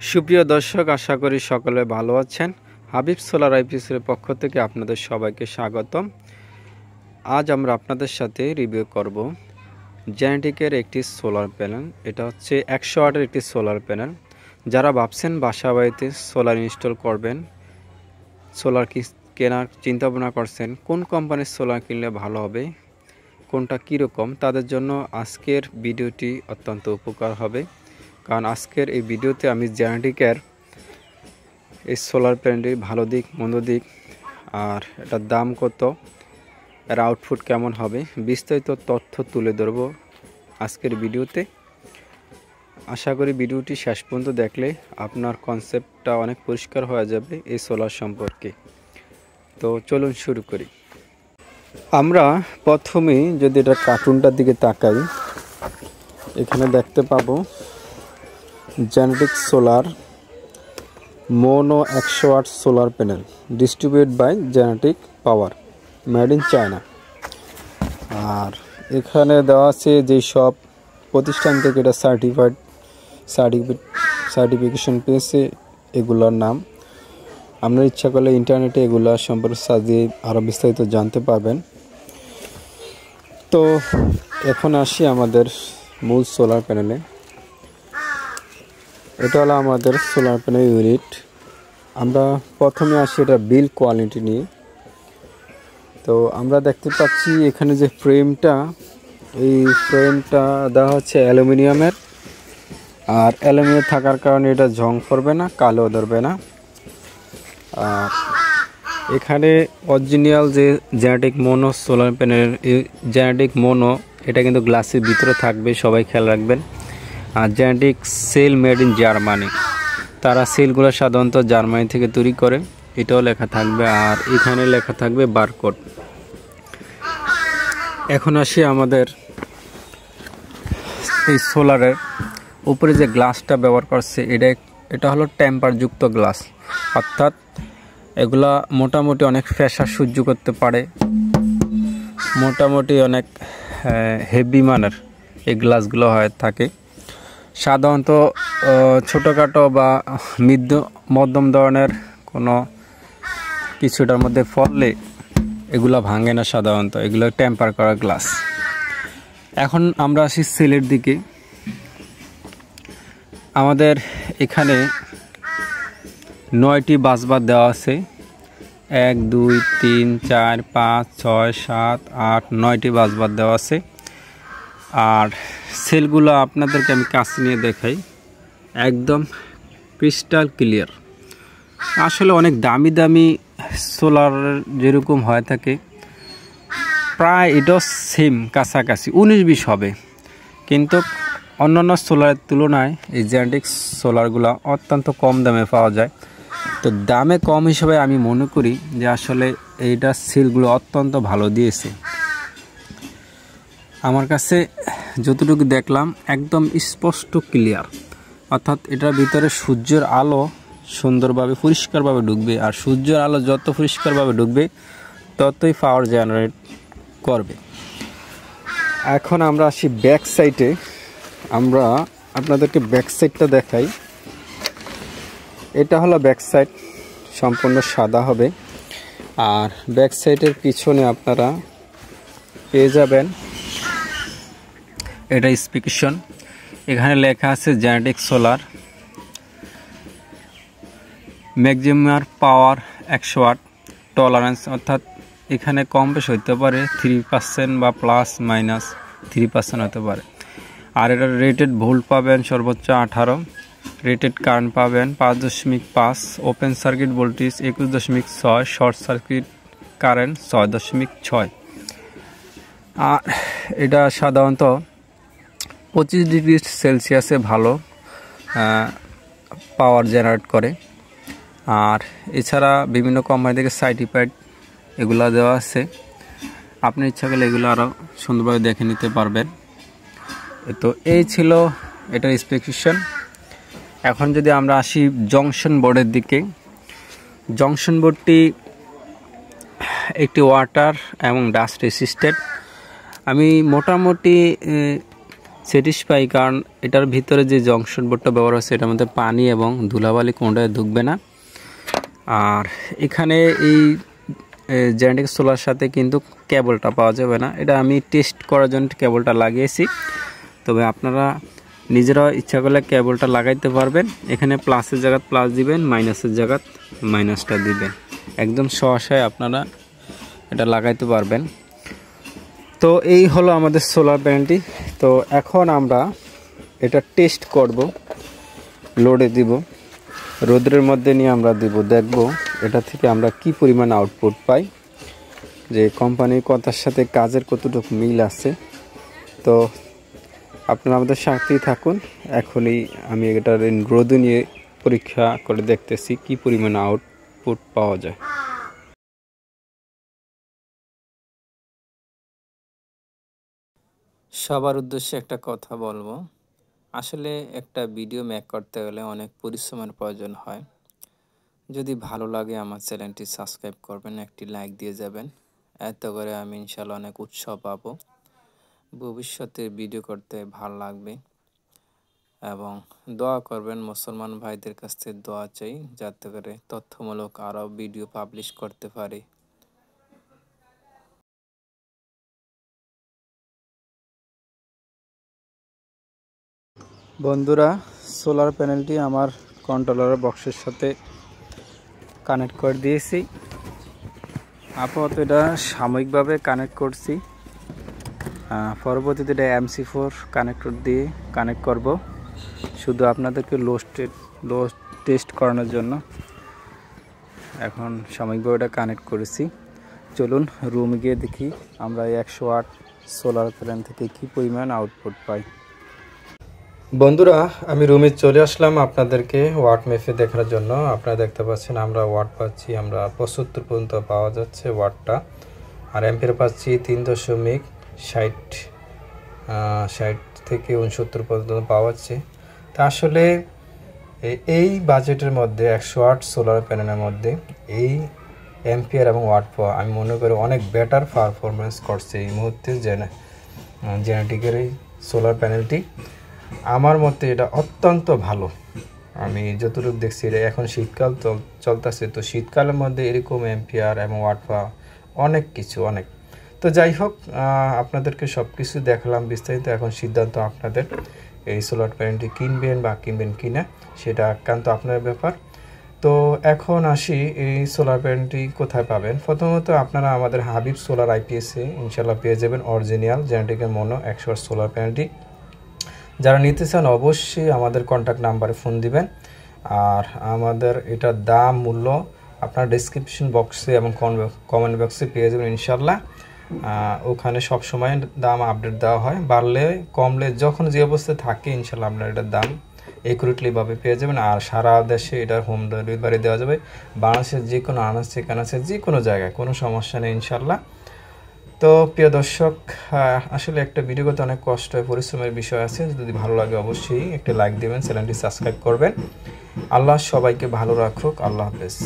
সুপ্রিয় দর্শক, আশা করি সকলে ভালো আছেন। হাবিব সোলার আইপিএসের পক্ষ থেকে আপনাদের সবাইকে স্বাগতম। আজ আমরা আপনাদের সাথে রিভিউ করব জেনেটিকের একটি সোলার প্যানেল। এটা হচ্ছে 100 ওয়াটের একটি সোলার প্যানেল। যারা ভাবছেন বাসা বাড়িতে সোলার ইনস্টল করবেন, সোলার কেনার চিন্তা ভাবনা করছেন, কোন কোম্পানির সোলার কিনলে ভালো হবে, কোনটা কীরকম, তাদের জন্য আজকের ভিডিওটি অত্যন্ত উপকার হবে। কারণ আজকের এই ভিডিওতে আমি জেনেটিকের এই সোলার প্যানেলটির ভালো দিক, মন্দ দিক, আর এটার দাম কত, এর আউটপুট কেমন হবে, বিস্তারিত তথ্য তুলে ধরব আজকের ভিডিওতে। আশা করি ভিডিওটি শেষ পর্যন্ত দেখলে আপনার কনসেপ্টটা অনেক পরিষ্কার হয়ে যাবে এই সোলার সম্পর্কে। তো চলুন শুরু করি। আমরা প্রথমেই যদি এটা কার্টুনটার দিকে তাকাই, এখানে দেখতে পাবো genetic solar mono 100 watt solar panel distributed by genetic power, made in China. আর এখানে দেওয়া আছে যেই সব প্রতিষ্ঠান থেকে এটা সার্টিফিকেশন পেয়েছে এগুলোর নাম। আপনার ইচ্ছা করলে ইন্টারনেটে এগুলো সম্পর্কে সার্চ দিয়ে আরও বিস্তারিত জানতে পারবেন। তো এখন আসি আমাদের মূল সোলার প্যানেলে। এটা হলো আমাদের সোলার প্যানেল ইউনিট। আমরা প্রথমে আসি এটা বিল্ড কোয়ালিটি নিয়ে। তো আমরা দেখতে পাচ্ছি এখানে যে ফ্রেমটা, এই ফ্রেমটা দেওয়া হচ্ছে অ্যালুমিনিয়ামের। আর অ্যালুমিনিয়াম থাকার কারণে এটা জং করবে না, কালো ধরবে না। আর এখানে অরিজিনাল যে genetic mono solar panel, genetic mono এটা কিন্তু গ্লাসের ভিতরে থাকবে, সবাই খেয়াল রাখবেন। আর genetic cell made in Germany, তারা সেলগুলো সাধারণত জার্মানি থেকে তৈরি করে, এটাও লেখা থাকবে। আর এখানে লেখা থাকবে বারকোড। এখন আসি আমাদের এই সোলারের উপরে যে গ্লাসটা ব্যবহার করছে, এটা হলো টেম্পারযুক্ত গ্লাস। অর্থাৎ এগুলা মোটামুটি অনেক প্রেসার সহ্য করতে পারে, মোটামুটি অনেক হেভি মানের এই গ্লাসগুলো হয়ে থাকে। সাধারণত ছোটোখাটো বা মধ্যম ধরনের কোনো কিছুটার মধ্যে ফললে এগুলো ভাঙে না, সাধারণত এগুলো টেম্পার করা গ্লাস। এখন আমরা আসি সেলের দিকে। আমাদের এখানে 9টি বাসবার দেওয়া আছে, 1 2 3 4 5 6 7 8 9টি বাসবার দেওয়া আছে। আর সেলগুলো আপনাদেরকে আমি কাছে নিয়ে দেখাই, একদম ক্রিস্টাল ক্লিয়ার। আসলে অনেক দামি দামি সোলার যেরকম হয়ে থাকে, প্রায় এটাও সেম কাছাকাছি 19-20 হবে, কিন্তু অন্যান্য সোলারের তুলনায় এই জেনেটিক সোলারগুলো অত্যন্ত কম দামে পাওয়া যায়। তো দামে কম হিসেবে আমি মনে করি যে আসলে এইটা সেলগুলো অত্যন্ত ভালো দিয়েছে। আমার কাছে যতটুকু দেখলাম একদম স্পষ্ট ক্লিয়ার। অর্থাৎ এটার ভিতরে সূর্যের আলো সুন্দরভাবে পরিষ্কারভাবে ঢুকবে, আর সূর্যের আলো যত পরিষ্কারভাবে ঢুকবে ততই পাওয়ার জেনারেট করবে। এখন আমরা আসি ব্যাক সাইডে। আমরা আপনাদেরকে ব্যাক সাইডটা দেখাই। এটা হলো ব্যাক সাইড, সম্পূর্ণ সাদা হবে। আর ব্যাক সাইডের পিছনে আপনারা পেয়ে যাবেন এটা স্পেসিফিকেশন। এখানে লেখা আছে genetic solar maximum power 100 watt tolerance, অর্থাৎ এখানে কম বেশ হতে পারে 3% বা +- 3% হতে পারে। আর এটা রেটেড ভোল্ট পাবেন সর্বোচ্চ 18, রেটেড কারেন্ট পাবেন 5.5, open circuit voltage 21.6, short circuit current 6.6। আর এটা সাধারণত 25 ডিগ্রি সেলসিয়াসে ভালো পাওয়ার জেনারেট করে। আর এছাড়া বিভিন্ন কোম্পানি থেকে সার্টিফাইড এগুলা দেওয়া আছে, আপনি ইচ্ছা করলে এগুলো আরও সুন্দরভাবে দেখে নিতে পারবেন। তো এই ছিল এটার স্পেসিফিকেশন। এখন যদি আমরা আসি জংশন বোর্ডের দিকে, জংশন বোর্ডটি একটি ওয়াটার এবং ডাস্ট রেসিস্টেন্ট। আমি মোটামুটি স্যাটিসফাই, কারণ এটার ভিতরে যে জংশন বোর্ডটা ব্যবহার হচ্ছে এটার মধ্যে পানি এবং ধুলাবালি কোনোটাই ঢুকবে না। আর এখানে এই জেনেটিক সোলার সাথে কিন্তু কেবলটা পাওয়া যাবে না, এটা আমি টেস্ট করার জন্য কেবলটা লাগিয়েছি। তবে আপনারা নিজেরা ইচ্ছা করলে কেবলটা লাগাইতে পারবেন। এখানে প্লাসের জায়গাত প্লাস দিবেন, মাইনাসের জায়গাত মাইনাসটা দিবেন, একদম সহসায় আপনারা এটা লাগাইতে পারবেন। তো এই হলো আমাদের সোলার প্যানেলটি। তো এখন আমরা এটা টেস্ট করব, লোডে দিব, রোদ্রের মধ্যে নিয়ে আমরা দিব, দেখব এটা থেকে আমরা কি পরিমাণ আউটপুট পাই, যে কোম্পানির কথার সাথে কাজের কতটুকু মিল আছে। তো আপনারা আমাদের সাথেই থাকুন। এখনই আমি এটা রোদে নিয়ে পরীক্ষা করে দেখতেছি কি পরিমাণ আউটপুট পাওয়া যায়। সবার উদ্দেশ্যে একটা কথা বলবো, আসলে একটা ভিডিও মেক করতে গেলে অনেক পরিশ্রমের প্রয়োজন হয়। যদি ভালো লাগে আমার চ্যানেলটি সাবস্ক্রাইব করবেন, একটি লাইক দিয়ে যাবেন, এতে করে আমি ইনশাল্লাহ অনেক উৎসাহ পাবো, ভবিষ্যতে ভিডিও করতে ভালো লাগবে। এবং দোয়া করবেন, মুসলমান ভাইদের কাছ থেকে দোয়া চাই যাতে করে তথ্যমূলক আরও ভিডিও পাবলিশ করতে পারি। বন্ধুরা, সোলার প্যানেলটি আমার কন্ট্রোলার বক্সের সাথে কানেক্ট করে দিয়েছি। আপাতত এটা সাময়িকভাবে কানেক্ট করছি, পরবর্তীতে এটা MC4 কানেক্টর দিয়ে কানেক্ট করব, শুধু আপনাদেরকে লোড টেস্ট করানোর জন্য। এখন সাময়িকভাবে এটা কানেক্ট করেছি। চলুন রুমে গিয়ে দেখি আমরা 100 ওয়াট সোলার প্যানেল থেকে কি পরিমাণ আউটপুট পাই। বন্ধুরা, আমি রুমে চলে আসলাম আপনাদেরকে ওয়াট মেপে দেখার জন্য। আপনারা দেখতে পাচ্ছেন আমরা ওয়াট পাচ্ছি, আমরা 75 পর্যন্ত পাওয়া যাচ্ছে ওয়াটটা, আর অ্যাম্পিয়ার পাচ্ছি 3.60 থেকে 69 পর্যন্ত পাওয়া যাচ্ছে। তা আসলে এই বাজেটের মধ্যে 100 ওয়াট সোলার প্যানেলের মধ্যে এই অ্যাম্পিয়ার এবং ওয়াট পাওয়া আমি মনে করি অনেক বেটার পারফরমেন্স করছে এই মুহূর্তে জেনেটিকের এই সোলার প্যানেলটি। আমার মতে এটা অত্যন্ত ভালো। আমি যতটুকু দেখছি, এটা এখন শীতকাল চলতেছে, তো শীতকালের মধ্যে এরকম অ্যাম্পিয়ার এবং ওয়াট পাওয়া অনেক তো যাই হোক, আপনাদেরকে সব কিছু দেখালাম বিস্তারিত। এখন সিদ্ধান্ত আপনাদের, এই সোলার প্যানেলটি কিনবেন বা কিনবেন কিনা সেটা একান্ত আপনার ব্যাপার। তো এখন আসি, এই সোলার প্যানেলটি কোথায় পাবেন। প্রথমত আপনারা আমাদের হাবিব সোলার IPS-এ ইনশাল্লাহ পেয়ে যাবেন অরিজিনাল জেনেটিকের মনো 100 ওয়াট সোলার প্যানেলটি। যারা নিতে চান অবশ্যই আমাদের কন্ট্যাক্ট নাম্বারে ফোন দিবেন। আর আমাদের এটার দাম মূল্য আপনার ডেসক্রিপশন বক্সে এবং কমেন্ট বক্সে পেয়ে যাবেন ইনশাল্লাহ। ওখানে সব সময় দাম আপডেট দেওয়া হয়, বাড়লে কমলে যখন যে অবস্থায় থাকে ইনশাল্লাহ আপনার এটার দাম একুরেটলিভাবে পেয়ে যাবেন। আর সারা দেশে এটার হোম ডেলিভারি দেওয়া যাবে, বাংলাদেশের যে কোনো আনাচে যে কোনো জায়গায়, কোনো সমস্যা নেই ইনশাল্লাহ। তো প্রিয় দর্শক, আসলে একটা ভিডিও করতে অনেক কষ্ট হয়, পরিশ্রমের বিষয় আছে। যদি ভালো লাগে অবশ্যই একটা লাইক দেবেন, চ্যানেলটি সাবস্ক্রাইব করবেন। আল্লাহ সবাইকে ভালো রাখুক। আল্লাহ হাফেজ।